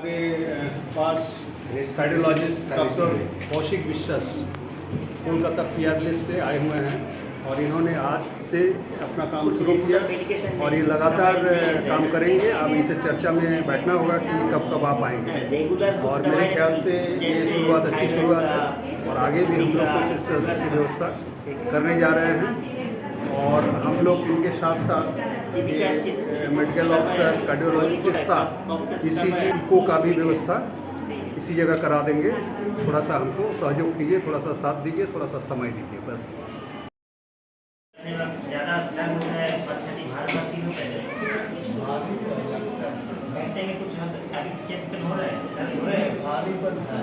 के पास cardiologist doctor Kaushik विश्वास कोलकाता पीआरलिस से आए हुए हैं और इन्होंने आज से अपना काम शुरू किया और ये लगातार काम करेंगे। अब इनसे चर्चा में बैठना होगा कि कब कब आप आएंगे और मेरे ख्याल से ये शुरुआत अच्छी शुरुआत है और आगे भी हम लोग कुछ इस तरह की व्यवस्था करने जा रहे हैं। और हम लोग इनके साथ साथ मेडिकल ऑफिसर कार्डियोलॉजिस्ट के साथ ईसीजी इको का भी व्यवस्था इसी जगह करा देंगे। थोड़ा सा हमको सहयोग कीजिए, थोड़ा सा साथ दीजिए, थोड़ा सा समय दीजिए बस। ज़्यादा दर्द होता है, छाती भार भरती हो बैठने में कुछ अभी चेस्ट पेन हो रहा है, दर्द हो रहा है, भारीपन है।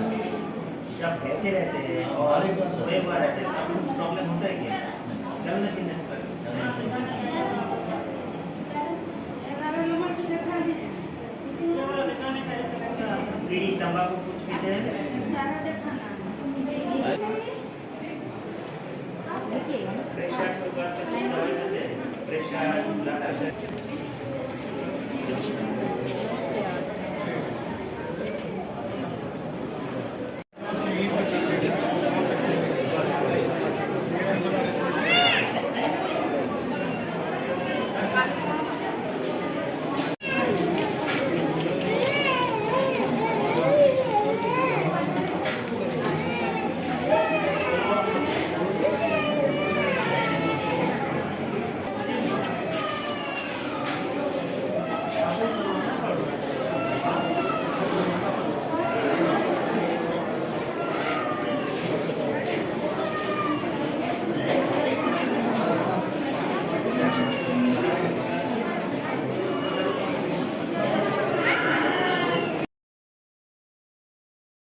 जब बैठे रहते हैं और सोए हुआ रहते हैं तो कुछ प्रॉब्लम होता है क्या? चलने फिरने बीड़ी तंबाकू कुछ पीते हैं? प्रेशर शुगर का दवाई देते हैं, प्रेशर ब्लड प्रेशर